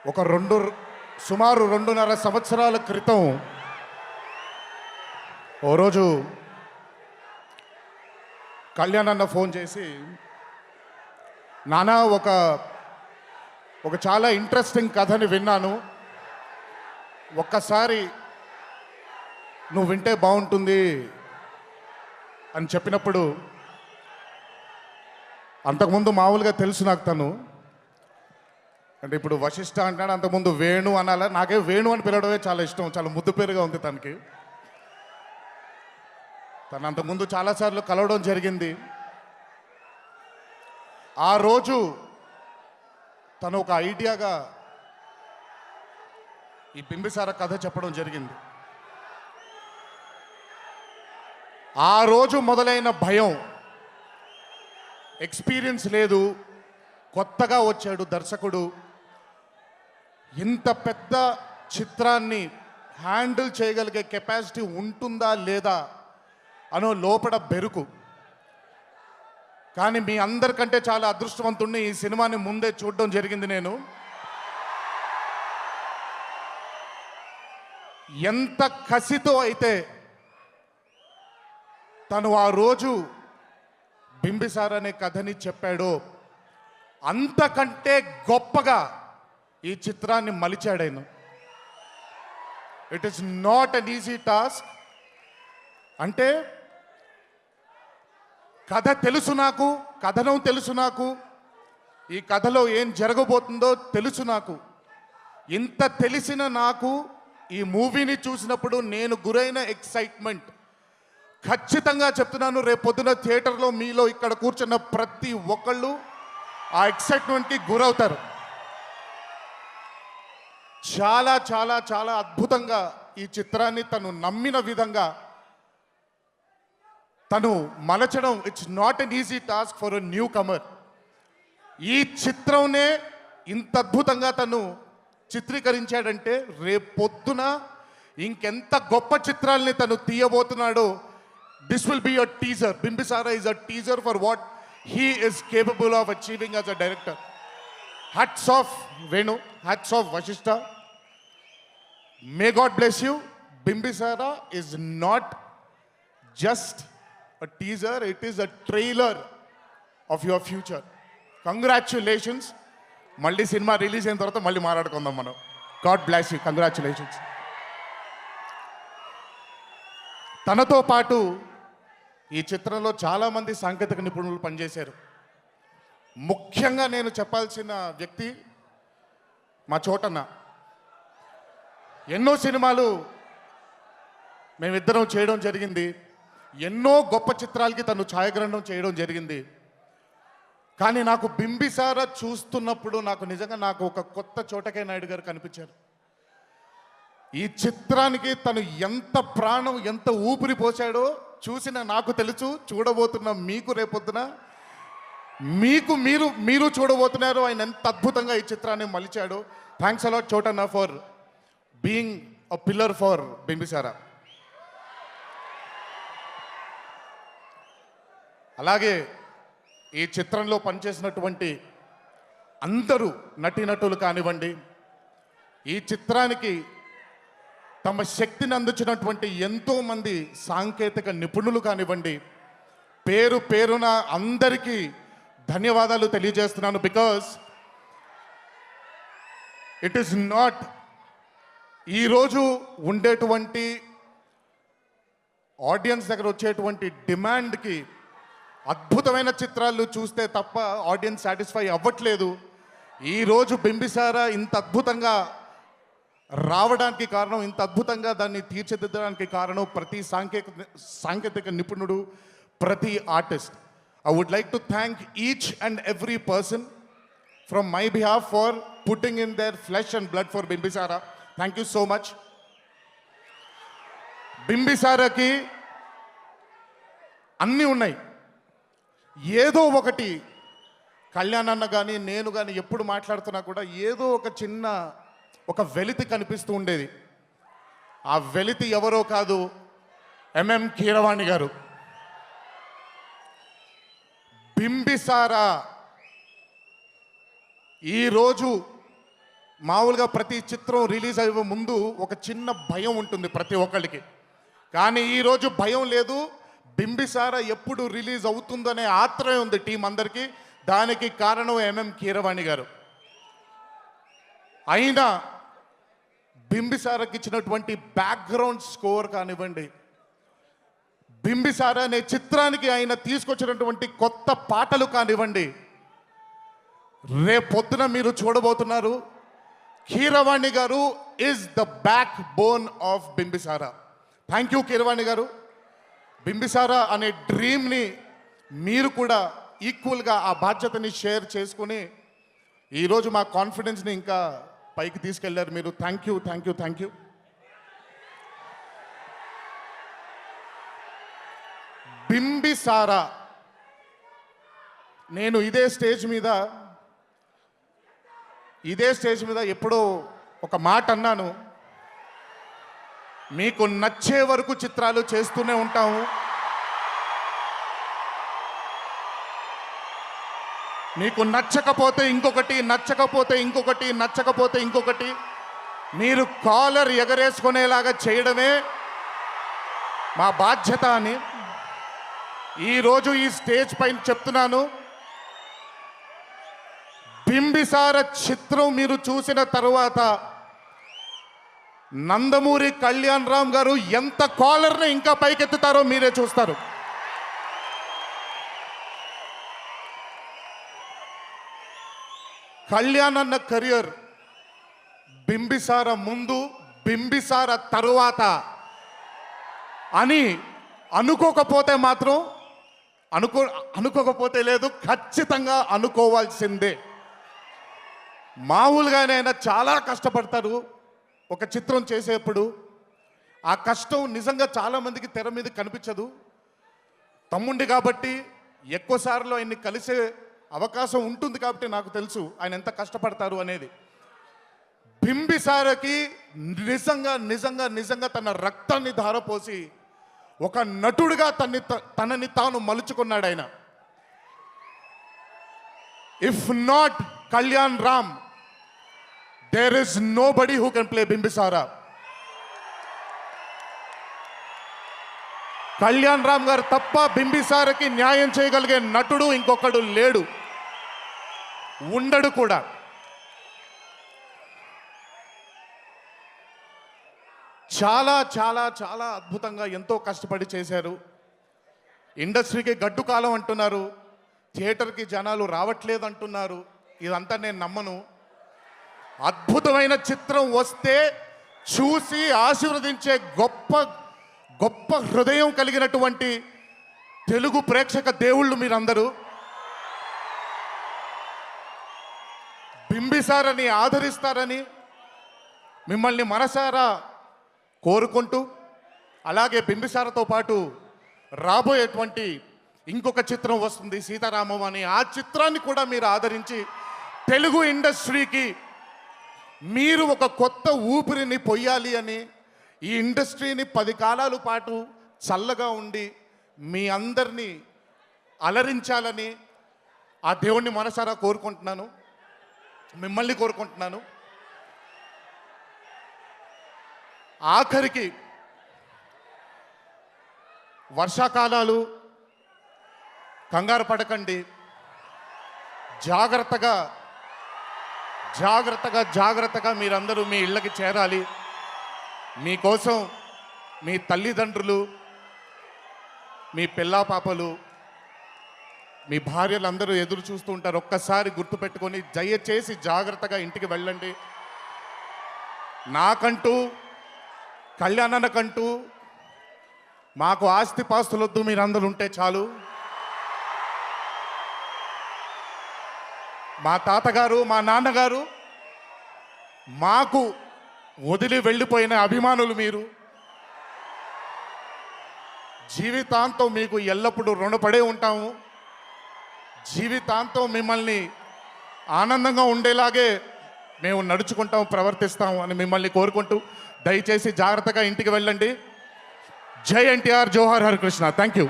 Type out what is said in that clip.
ఒక సుమారు 2.5 సంవత్సరాల క్రితం ఓ రోజు కళ్యాణ్ అన్న ఫోన్ చేసి, నానా ఒక చాలా ఇంట్రెస్టింగ్ కథని విన్నాను, ఒక్కసారి నువ్వు వింటే బాగుంటుంది అని చెప్పినప్పుడు, అంతకుముందు మామూలుగా తెలుసు నాకు తను అంటే ఇప్పుడు వశిష్ఠ అంటాడు, అంతకుముందు వేణు అనాల. నాకే వేణు అని పిలవడమే చాలా ఇష్టం, చాలా ముద్దు పేరుగా ఉంది తనకి. తను అంతకుముందు చాలాసార్లు కలవడం జరిగింది. ఆ రోజు తను ఒక ఐడియాగా ఈ బింబిసార కథ చెప్పడం జరిగింది. ఆ రోజు మొదలైన భయం, ఎక్స్పీరియన్స్ లేదు, కొత్తగా వచ్చాడు దర్శకుడు, ఇంత పెద్ద చిత్రాన్ని హ్యాండిల్ చేయగలిగే కెపాసిటీ ఉంటుందా లేదా అనో లోపల బెరుకు. కానీ మీ అందరికంటే చాలా అదృష్టవంతుణ్ణి, ఈ సినిమాని ముందే చూడడం జరిగింది నేను. ఎంత కసితో అయితే తను ఆ రోజు బింబిసార అనే కథని చెప్పాడో, అంతకంటే గొప్పగా ఈ చిత్రాన్ని మలిచాడాను. It is not an easy task. అంటే కథ తెలుసు నాకు, కథనం తెలుసు నాకు, ఈ కథలో ఏం జరగబోతుందో తెలుసు నాకు. ఇంత తెలిసిన నాకు ఈ మూవీని చూసినప్పుడు నేను గురైన ఎక్సైట్మెంట్ ఖచ్చితంగా చెప్తున్నాను, రేపొద్దున థియేటర్లో మీలో ఇక్కడ కూర్చున్న ప్రతి ఒక్కళ్ళు ఆ ఎక్సైట్మెంట్కి గురవుతారు. చాలా చాలా చాలా అద్భుతంగా ఈ చిత్రాన్ని తను నమ్మిన విధంగా తను మలచడం, it's not an easy task for a newcomer. ఈ చిత్రంనే ఇంత అద్భుతంగా తను చిత్రీకరించాడంటే రేపొద్దున ఇంకెంత గొప్ప చిత్రాల్ని తను తీయబోతున్నాడో. This will be a teaser. Bimbisara is a teaser for what he is capable of achieving as a director. Hats off Venu, hats off Vashishta. May God bless you. Bimbisara is not just a teaser, it is a trailer of your future. Congratulations. Malli cinema release ayin tarvata malli maatladukondam manam. God bless you. Congratulations. తనతో పాటు ఈ చిత్రంలో చాలామంది సాంకేతిక నిపుణులు పనిచేశారు. ముఖ్యంగా నేను చెప్పాల్సిన వ్యక్తి మా చోటన్న. ఎన్నో సినిమాలు మేమిద్దరం చేయడం జరిగింది, ఎన్నో గొప్ప చిత్రాలకి తను ఛాయాగ్రహణం చేయడం జరిగింది. కానీ నాకు బింబిసార చూస్తున్నప్పుడు నాకు ఒక కొత్త చోటకే నాయుడు గారు కనిపించారు. ఈ చిత్రానికి తను ఎంత ప్రాణం, ఎంత ఊపిరి పోసాడో చూసిన నాకు తెలుసు, చూడబోతున్న మీకు రేపొద్దున మీరు చూడబోతున్నారు ఆయన ఎంత అద్భుతంగా ఈ చిత్రాన్ని మలిచాడు. థ్యాంక్స్ అలాట్ చోటన్న for being a pillar for Bimbisara. అలాగే ఈ చిత్రంలో పనిచేసినటువంటి అందరూ నటీనటులు కానివ్వండి, ఈ చిత్రానికి తమ శక్తిని అందించినటువంటి ఎంతోమంది సాంకేతిక నిపుణులు కానివ్వండి, పేరు పేరున అందరికీ ధన్యవాదాలు తెలియజేస్తున్నాను. బికాస్ ఇట్ ఈస్ నాట్ ఈరోజు ఉండేటువంటి ఆడియన్స్ దగ్గర వచ్చేటువంటి డిమాండ్కి అద్భుతమైన చిత్రాలు చూస్తే తప్ప ఆడియన్స్ సాటిస్ఫై అవ్వట్లేదు. ఈరోజు బింబిసార ఇంత అద్భుతంగా రావడానికి కారణం, ఇంత అద్భుతంగా దాన్ని తీర్చిదిద్దడానికి కారణం ప్రతి సాంకేతిక నిపుణుడు, ప్రతి artist. I would like to thank each and every person from my behalf for putting in their flesh and blood for Bimbisara. Thank you so much. బింబిసారకి అన్నీ ఉన్నాయి, ఏదో ఒకటి కళ్యాణ్ అన్న కానీ నేను కానీ ఎప్పుడు మాట్లాడుతున్నా కూడా ఏదో ఒక వెలితి కనిపిస్తూ ఉండేది. ఆ వెలితి ఎవరో కాదు, ఎంఎం కీరవాణి గారు. బింబిసార ఈరోజు మామూలుగా ప్రతి చిత్రం రిలీజ్ అయ్యే ముందు ఒక చిన్న భయం ఉంటుంది ప్రతి ఒక్కరికి. కానీ ఈరోజు భయం లేదు. బింబిసార ఎప్పుడు రిలీజ్ అవుతుందనే ఆత్రమే ఉంది టీం అందరికీ. దానికి కారణం ఎంఎం కీరవాణి గారు. అయినా బింబిసారకి ఇచ్చినటువంటి బ్యాక్గ్రౌండ్ స్కోర్ కానివ్వండి, బింబిసార అనే చిత్రానికి ఆయన తీసుకొచ్చినటువంటి కొత్త పాటలు కానివ్వండి, రేపొద్దున మీరు చూడబోతున్నారు. కీరవాణి గారు is the back bone of Bimbisara. Thank you Keeravani గారు. బింబిసార అనే డ్రీమ్ని మీరు కూడా ఈక్వల్గా ఆ బాధ్యతని షేర్ చేసుకుని ఈరోజు మా కాన్ఫిడెన్స్ని ఇంకా పైకి తీసుకెళ్లారు మీరు. Thank you, thank you, thank you. Bimbisara, నేను ఇదే స్టేజ్ మీద ఎప్పుడో ఒక మాట అన్నాను, మీకు నచ్చే వరకు చిత్రాలు చేస్తూనే ఉంటాము, మీకు నచ్చకపోతే ఇంకొకటి, నచ్చకపోతే ఇంకొకటి, నచ్చకపోతే ఇంకొకటి, మీరు కాలర్ ఎగరేసుకునేలాగా చేయడమే మా బాధ్యత అని ఈరోజు ఈ స్టేజ్ పైన చెప్తున్నాను. బింబిసార చిత్రం మీరు చూసిన తరువాత నందమూరి కళ్యాణ్ రామ్ గారు ఎంత కాలర్ని ఇంకా పైకెత్తుతారో మీరే చూస్తారు. కళ్యాణ్ అన్న కెరియర్ బింబిసార ముందు, బింబిసార తరువాత అని అనుకోకపోతే లేదు, ఖచ్చితంగా అనుకోవాల్సిందే. మామూలుగానే ఆయన చాలా కష్టపడతారు ఒక చిత్రం చేసేప్పుడు. ఆ కష్టం నిజంగా చాలామందికి తెర మీద కనిపించదు. తమ్ముండి కాబట్టి ఎక్కువసార్లు ఆయన్ని కలిసే అవకాశం ఉంటుంది కాబట్టి నాకు తెలుసు ఆయన ఎంత కష్టపడతారు అనేది. బింబిసారకి నిజంగా నిజంగా నిజంగా తన రక్తాన్ని ధారపోసి ఒక నటుడిగా తనని తాను మలుచుకున్నాడు ఆయన. If not Kalyan Ram, there is nobody who can play Bimbisara. Kalyan Ram గారు తప్ప బింబిసారకి న్యాయం చేయగలిగే నటుడు ఇంకొకడు లేడు, ఉండడు కూడా. చాలా చాలా చాలా అద్భుతంగా ఎంతో కష్టపడి చేశారు. ఇండస్ట్రీకి గడ్డు కాలం అంటున్నారు, థియేటర్కి జనాలు రావట్లేదు అంటున్నారు. ఇదంతా నేను నమ్మను. అద్భుతమైన చిత్రం వస్తే చూసి ఆశీర్వదించే గొప్ప గొప్ప హృదయం కలిగినటువంటి తెలుగు ప్రేక్షక దేవుళ్ళు మీరందరూ. బింబిసారని ఆదరిస్తారని మిమ్మల్ని మనసారా కోరుకుంటూ, అలాగే బింబిసారతో పాటు రాబోయేటువంటి ఇంకొక చిత్రం వస్తుంది సీతారామం అని. ఆ చిత్రాన్ని కూడా మీరు ఆదరించి తెలుగు ఇండస్ట్రీకి మీరు ఒక కొత్త ఊపిరిని పొయ్యాలి అని, ఈ ఇండస్ట్రీని 10 కాలాల పాటు చల్లగా ఉండి మీ అందరినీ అలరించాలని ఆ దేవుణ్ణి మనసారా కోరుకుంటున్నాను, మిమ్మల్ని కోరుకుంటున్నాను. ఆఖరికి వర్షాకాలాలు, కంగారు పడకండి, జాగ్రత్తగా జాగ్రత్తగా జాగ్రత్తగా మీరందరూ మీ ఇళ్ళకి చేరాలి. మీకోసం మీ తల్లిదండ్రులు, మీ పిల్లా పాపలు, మీ భార్యలందరూ ఎదురు చూస్తూ ఉంటారు. ఒక్కసారి గుర్తుపెట్టుకొని దయచేసి జాగ్రత్తగా ఇంటికి వెళ్ళండి. నాకంటూ, కళ్యాణనకంటూ మాకు ఆస్తిపాస్తులొద్దు, మీరందరూ ఉంటే చాలు. మా తాతగారు, మా నాన్నగారు మాకు వదిలి వెళ్ళిపోయిన అభిమానులు మీరు. జీవితాంతం మీకు ఎల్లప్పుడూ రుణపడే ఉంటాము. జీవితాంతం మిమ్మల్ని ఆనందంగా ఉండేలాగే మేము నడుచుకుంటాం, ప్రవర్తిస్తాం అని మిమ్మల్ని కోరుకుంటూ దయచేసి జాగ్రత్తగా ఇంటికి వెళ్ళండి. జై ఎన్టీఆర్, జోహార్ హరికృష్ణ. Thank you.